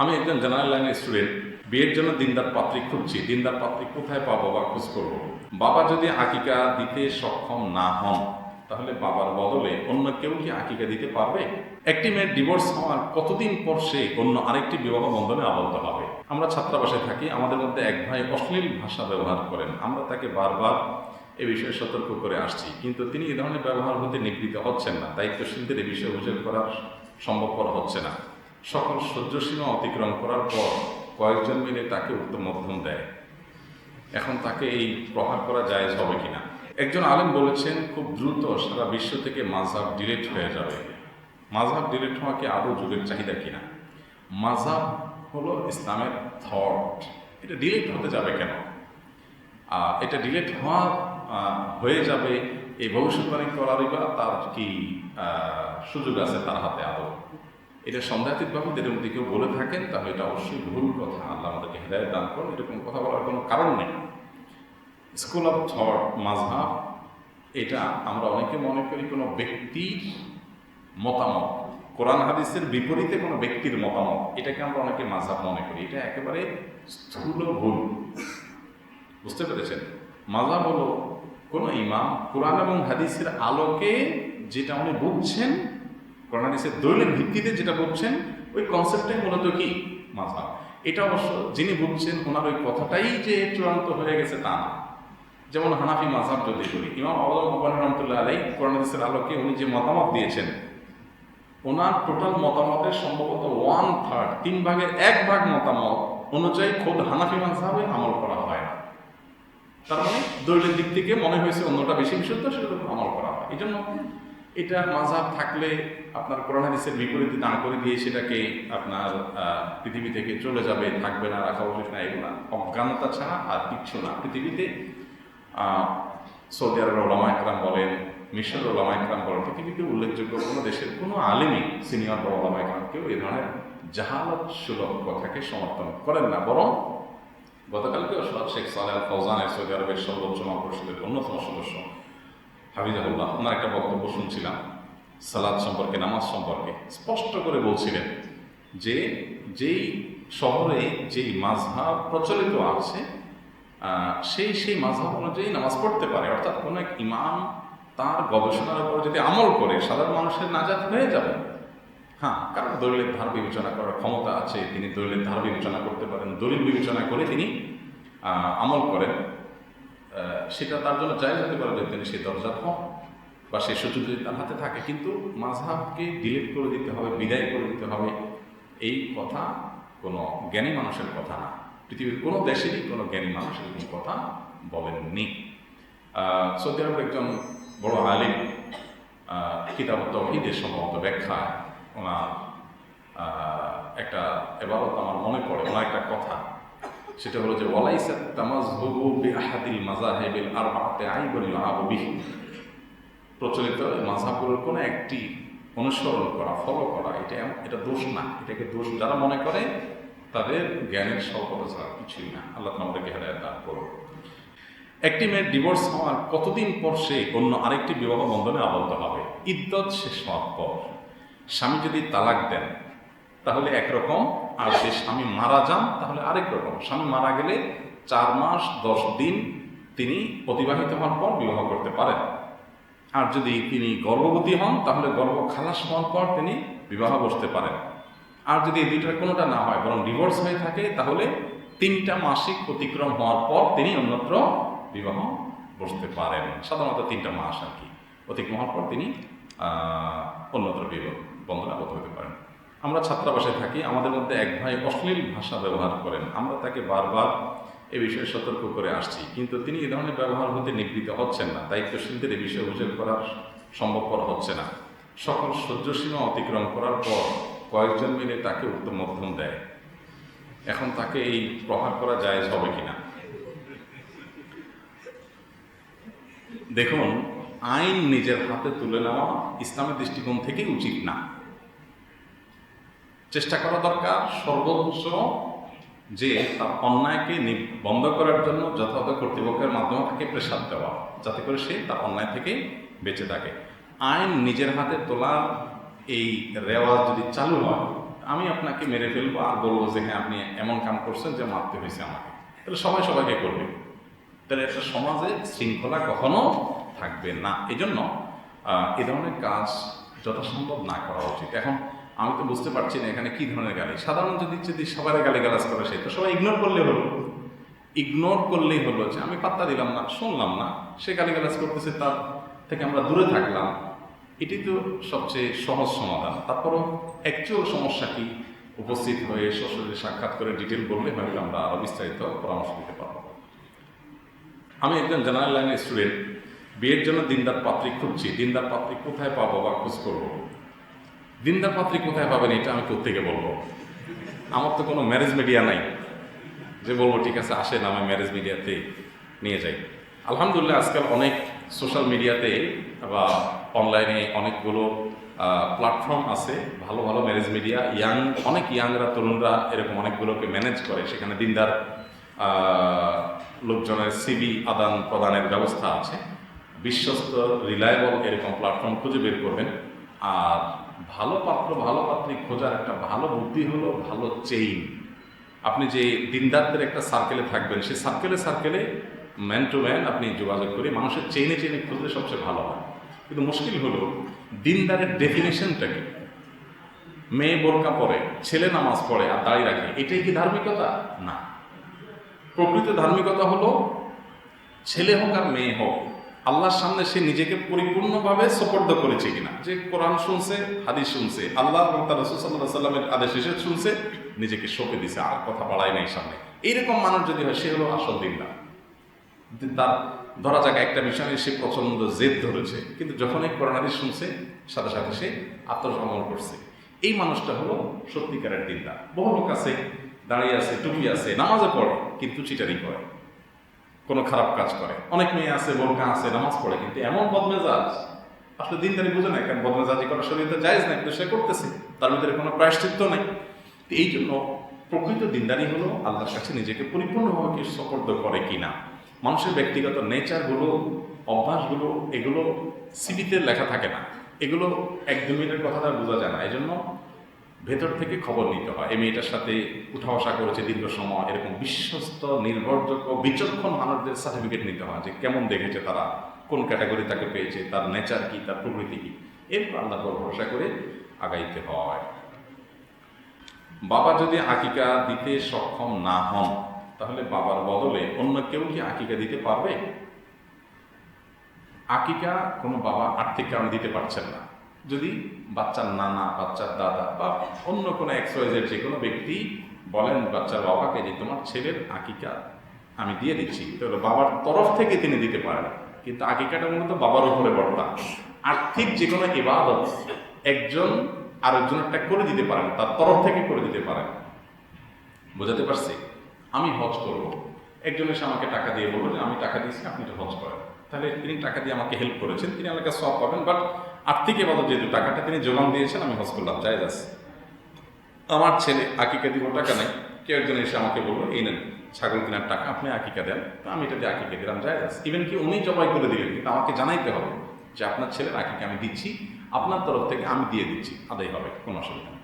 আমি একজন জেনারেল লাইনের স্টুডেন্ট, বিয়ের জন্য দিনদার পাত্রী খুঁজছি। দিনদার পাত্রী কোথায় পাবো বা খোঁজ করবো? বাবা যদি আকিকা দিতে সক্ষম না হন, তাহলে বাবার বদলে অন্য কেউ কি আকিকা দিতে পারবে? একটি মেয়ের ডিভোর্স হওয়ার কতদিন পর সে অন্য আরেকটি বিবাহ বন্ধনে আবদ্ধ হবে? আমরা ছাত্রাবাসে থাকি, আমাদের মধ্যে এক ভাই অশ্লীল ভাষা ব্যবহার করেন। আমরা তাকে বারবার এ বিষয়ে সতর্ক করে আসছি, কিন্তু তিনি এ ধরনের ব্যবহার হতে নিবৃত্ত হচ্ছেন না। দায়িত্বশীলদের এ বিষয়ে অভিযোগ করা সম্ভবপর হচ্ছে না। সকল সহ্যসীমা অতিক্রম করার পর কয়েকজন মিলে তাকে উত্তম মধ্যম দেয়। এখন তাকে এই প্রহার করা জায়েজ হবে কিনা? একজন আলেম বলেছেন, খুব দ্রুত সারা বিশ্ব থেকে মাযহাব ডিলিট হয়ে যাবে। মাযহাব ডিলিট হওয়া কি আদৌ যুগের চাহিদা কিনা? মাযহাব হলো ইসলামের থট, এটা ডিলিট হতে যাবে কেন? এটা ডিলিট হয়ে যাবে এই ভবিষ্যৎবাণী করারই বা তার কি সুযোগ আছে তার হাতে আদৌ? এটা সন্দেহাতীতভাবে যদি মধ্যে কেউ বলে থাকেন, তাহলে এটা অবশ্যই ভুল কথা। আল্লাহ আমাদেরকে হেদায়েত দান করুন। এরকম কথা বলার কোনো কারণ নেই। স্কুল অফ থট, মাযহাব, এটা আমরা অনেকে মনে করি কোনো ব্যক্তির মতামত, কোরআন হাদিসের বিপরীতে কোনো ব্যক্তির মতামত, এটাকে আমরা অনেকে মাযহাব মনে করি। এটা একেবারে স্থূল ভুল। বুঝতে পেরেছেন? মাযহাব হলো কোনো ইমাম কোরআন এবং হাদিসের আলোকে যেটা উনি বুঝছেন, কোরআন হাদিসের দলিলের ভিত্তিতে যেটা বুঝছেন, ওই কনসেপ্টটাই মূলত কি মাযহাব। এটা অবশ্য যিনি বুঝছেন ওনার ওই কথাটাই যে চূড়ান্ত হয়ে গেছে তা না। যেমন হানাফি মাযহাব যদি বলি, ইমাম আবু হানিফা রাহমাতুল্লাহ আলাইহি কোরআন হাদিসের আলোকে উনি যে মতামত দিয়েছেন, ওনার টোটাল মতামতের সম্ভবত 1/3, 3/1 মতামত অনুযায়ী খোদ হানাফি মাযহাবে আমল করা হয় না। তার মানে দলিলের দিক থেকে মনে হয়েছে অন্যটা বেশি বিশুদ্ধ, সেটা আমল করা হয়। এই জন্য এটা মাযহাব থাকলে আপনার কোরআন হাদিসের বিপরীতে দাঁড় করে দিয়ে সেটাকে আপনার পৃথিবী থেকে চলে যাবে, থাকবে না, রাখা উচিত না, এগুলো অজ্ঞানতা ছাড়া আর কিচ্ছু না। পৃথিবীতে সৌদি আরবের ওলামা একরাম বলেন, মিশরের ওলামা একরাম বলেন, পৃথিবীতে উল্লেখযোগ্য কোনো দেশের কোনো আলেমই, সিনিয়র বড় ওলামা একরাম কেউ এ ধরনের জাহালত সুলভ কথাকে সমর্থন করেন না। বরং গতকালকে শেখ সালেহ আল ফৌজানের, সৌদি আরবের সর্বোচ্চ পরিষদের অন্যতম সদস্য হাফিজাহুল্লাহ, ওনার একটা বক্তব্য শুনছিলাম সালাত সম্পর্কে, নামাজ সম্পর্কে। স্পষ্ট করে বলছিলেন যে যেই শহরে যেই মাযহাব প্রচলিত আছে সেই মাযহাব অনুযায়ী নামাজ পড়তে পারে। অর্থাৎ কোনো এক ইমাম তার গবেষণার উপর যদি আমল করে, সাধারণ মানুষের নাজাত হয়ে যাবে। হ্যাঁ, কারণ দলিলের ধার বিবেচনা করার ক্ষমতা আছে, তিনি দলিলের ধার বিবেচনা করতে পারেন, দলিল বিবেচনা করে তিনি আমল করেন, সেটা তার জন্য জায়েজ হতে পারে যদি তিনি সেই দরজা হন বা সেই সুযোগ যদি তার হাতে থাকে। কিন্তু মাযহাবকে ডিলিট করে দিতে হবে, বিদায় করে দিতে হবে, এই কথা কোনো জ্ঞানী মানুষের কথা না। পৃথিবীর কোনো দেশেরই কোনো জ্ঞানী মানুষ এরকম কথা বলেননি। সৌদি আরবের একজন বড় আলিম কিতাব তাওহীদের সম্ভবত ব্যাখ্যায় ওনার একটা এবারত আমার মনে পড়ে, ওনার একটা কথা, সেটা হলো যে ওয়ালাইসা তামাযহুবু বিআহাদিল মাযাহিবিল আরবাআতি আইবুল ইলআবু বিহি। প্রচলিত মাযহাবগুলোর কোনো একটি অনুসরণ করা, ফলো করা, এটা দোষ না। এটাকে দোষ যারা মনে করে তাদের জ্ঞানের স্বল্পতা ছাড়া কিছুই না। আল্লাহ আমাদেরকে হেদায়েত দান করুন। একটি মেয়ের ডিভোর্স হওয়ার কতদিন পর সে অন্য আরেকটি বিবাহ বন্ধনে আবদ্ধ হবে? ইদ্যত শেষ হওয়ার পর। স্বামী যদি তালাক দেন তাহলে একরকম, আর সে স্বামী মারা যান তাহলে আরেক রকম। স্বামী মারা গেলে 4 মাস 10 দিন তিনি অতিবাহিত হওয়ার পর বিবাহ করতে পারেন। আর যদি তিনি গর্ভবতী হন তাহলে গর্ভ খালাস হওয়ার পর তিনি বিবাহ বসতে পারেন। আর যদি এই দুইটার কোনোটা না হয়, বরং ডিভোর্স হয়ে থাকে, তাহলে 3টা মাসিক অতিক্রম হওয়ার পর তিনি অন্যত্র বিবাহ বসতে পারেন। সাধারণত 3টা মাস আর কি অতিক্রম হওয়ার পর তিনি অন্যত্র বিবাহ বন্ধনে আবদ্ধ হতে পারেন। আমরা ছাত্রাবাসে থাকি, আমাদের মধ্যে এক ভাই অশ্লীল ভাষা ব্যবহার করেন। আমরা তাকে বারবার এ বিষয়ে সতর্ক করে আসছি, কিন্তু তিনি এ ধরনের ব্যবহার হতে নিবৃত্ত হচ্ছেন না। দায়িত্বশীলদের এ বিষয়ে অভিযোগ করা সম্ভবপর হচ্ছে না। সকল সহ্যসীমা অতিক্রম করার পর কয়েকজন মিলে তাকে উত্তম মধ্যম দেয়। এখন তাকে এই প্রহার করা জায়েজ হবে কিনা? দেখুন, আইন নিজের হাতে তুলে নেওয়া ইসলামের দৃষ্টিকোণ থেকে উচিত না। চেষ্টা করা দরকার সর্বোচ্চ যে তার অন্যায়কে বন্ধ করার জন্য যথাযথ কর্তৃপক্ষের মাধ্যমে তাকে প্রেসার দেওয়া, যাতে করে সে তার অন্যায় থেকে বেঁচে থাকে। আইন নিজের হাতে তোলার এই রেওয়াজ যদি চালু হয়, আমি আপনাকে মেরে ফেলবো আর বলবো যে হ্যাঁ আপনি এমন কাম করছেন যে মারতে হয়েছে আমাকে, তাহলে সবাই সবাইকে করবে, তাহলে একটা সমাজে শৃঙ্খলা কখনো থাকবে না। এই জন্য এ ধরনের কাজ যথাসম্ভব না করা উচিত। এখন আমি তো বুঝতে পারছি না এখানে কি ধরনের গালি। সাধারণ যদি সবাই গালিগালাজ করে সে তো সবাই ইগনোর করলে হলো, ইগনোর করলেই হলো যে আমি পাত্তা দিলাম না, শুনলাম না, সে গালিগালাজ করতেছে, তার থেকে আমরা দূরে থাকলাম, এটি তো সবচেয়ে সহজ সমাধান। তারপরও অ্যাকচুয়াল সমস্যা কি উপস্থিত হয়ে সরাসরি সাক্ষাৎ করে ডিটেল বললে হয়তো আমরা আরও বিস্তারিত পরামর্শ দিতে পারবো। আমি একজন জেনারেল লাইনের স্টুডেন্ট, বিয়ের জন্য দিনদার পাত্রী খুঁজছি, দিনদার পাত্রী কোথায় পাবো বা খোঁজ করবো? দিনদার পাত্রী কোথায় পাবেন এটা আমি কোত্থেকে বলবো? আমার তো কোনো ম্যারেজ মিডিয়া নাই যে বলবো ঠিক আছে আসেন আমি ম্যারেজ মিডিয়াতে নিয়ে যাই। আলহামদুলিল্লাহ আজকাল অনেক সোশ্যাল মিডিয়াতে বা অনলাইনে অনেকগুলো প্ল্যাটফর্ম আছে, ভালো ভালো ম্যারেজ মিডিয়া, অনেক ইয়াংরা, তরুণরা এরকম অনেকগুলোকে ম্যানেজ করে। সেখানে দিনদার লোকজনের সিভি আদান প্রদানের ব্যবস্থা আছে। বিশ্বস্ত রিলায়েবল এরকম প্ল্যাটফর্ম খুঁজে বের করবেন। আর ভালো পাত্র ভালো পাত্রী খোঁজার একটা ভালো বুদ্ধি হলো ভালো চেইন। আপনি যে দিনদারদের একটা সার্কেলে থাকবেন, সেই সার্কেলে ম্যান টু ম্যান আপনি যোগাযোগ করে মানুষের চেইনে খুঁজলে সবচেয়ে ভালো হয়। কিন্তু মুশকিল হলো দিনদারের ডেফিনেশনটা কি? মেয়ে বোরকা পরে, ছেলে নামাজ পড়ে আর দাঁড়িয়ে রাখে, এটাই কি ধার্মিকতা? না। প্রকৃত ধার্মিকতা হলো ছেলে হোক আর মেয়ে হোক আল্লাহর সামনে সে নিজেকে পরিপূর্ণভাবে সোপর্দ করেছে কিনা, যে কোরআন শুনছে, হাদিস শুনছে, আল্লাহ এবং তার রাসূল সাল্লাল্লাহু আলাইহি ওয়াসাল্লামের আদেশ নিষেধ শুনছে, নিজেকে সঁপে দিছে, আর কথা বাড়ায় নাই সামনে। এইরকম মানুষ যদি হয় সে হলো আসল দিনদার। তার ধরা যাক একটা বিষয় সে প্রচন্ড জেদ ধরেছে, কিন্তু যখনই কোরআন হাদিস শুনছে সাথে সাথে সে আত্মসমর্পণ করছে, এই মানুষটা হলো সত্যিকারের দিনদার। বহু লোক আছে দাঁড়িয়ে আছে, টুপি আছে, নামাজে পড়ে কিন্তু চিটারি করে, কোনো খারাপ কাজ করে। অনেক মেয়ে আছে, বোরকা আছে, নামাজ পড়ে, কিন্তু এমন বদমেজাজ, আসলে দিনদারি বুঝে না, কারণ বদমেজাজি করা শরীয়তে জায়েজ না, কিন্তু সে করতেছে, তার ভিতরে কোনো প্রায়শ্চিত্ত নেই। তো এই জন্য প্রকৃত দিনদারি হলো আল্লাহর কাছে নিজেকে পরিপূর্ণভাবে সুপর্দ করে কিনা। মানুষের ব্যক্তিগত নেচারগুলো, অভ্যাসগুলো, এগুলো সিভিতে লেখা থাকে না, এগুলো এক দু মিনিটের কথা তার বোঝা যায় না। এই জন্য ভেতর থেকে খবর নিতে হয়। এই মেয়েটার সাথে উঠা বসা করেছে দীর্ঘ সময়, এরকম বিশ্বস্ত, নির্ভরযোগ্য, বিচক্ষণ মানুষদের সার্টিফিকেট নিতে হয় যে কেমন দেখেছে তারা, কোন ক্যাটাগরি তাকে পেয়েছে, তার নেচার কি, তার প্রকৃতি কি, এরপর আল্লাহর উপর ভরসা করে আগাইতে হয়। বাবা যদি আকিকা দিতে সক্ষম না হন তাহলে বাবার বদলে অন্য কেউ কি আকিকা দিতে পারবে? আকিকা কোনো বাবা আর্থিক কারণে দিতে পারছেন না, যদি বাচ্চার নানা, বাচ্চার দাদা বা অন্য কোনো এক্সওয়াইজেড যে কোনো ব্যক্তি বলেন বাচ্চার বাবাকে যে তোমার ছেলের আকিকা আমি দিয়ে দিচ্ছি, তাহলে বাবার তরফ থেকে তিনি দিতে পারেন। কিন্তু আকিকাটা মূলত বাবার উপরে বর্তা। আর্থিক যে কোনো ইবাদত একজন আরেকজনেরটা করে দিতে পারেন, তার তরফ থেকে করে দিতে পারেন। বোঝাতে পারছি? আমি হজ করব, একজন এসে আমাকে টাকা দিয়ে বলবো যে আমি টাকা দিয়েছি, আপনি তো হজ করেন, তাহলে তিনি টাকা দিয়ে আমাকে হেল্প করেছেন, তিনি আমাকে সব পাবেন। বাট আর্থিক ইবাদত যেহেতু টাকাটা তিনি যোগান দিয়েছেন, আমি হজ করলাম, জায়েজ আছে। আমার ছেলে আকিকা দিব, টাকা নেই, কেউ একজন এসে আমাকে বলবো এই নেন ছাগল কেনার টাকা, আপনি আকিকা দেন, তো আমি এটা দিয়ে আকিকা দিলাম, জায়েজ আছে। ইভেন কি উনি জবাই করে দিলেন, কিন্তু আমাকে জানাইতে হবে যে আপনার ছেলের আকিকা আমি দিচ্ছি, আপনার তরফ থেকে আমি দিয়ে দিচ্ছি, আদায় হবে, কোনো অসুবিধা নেই।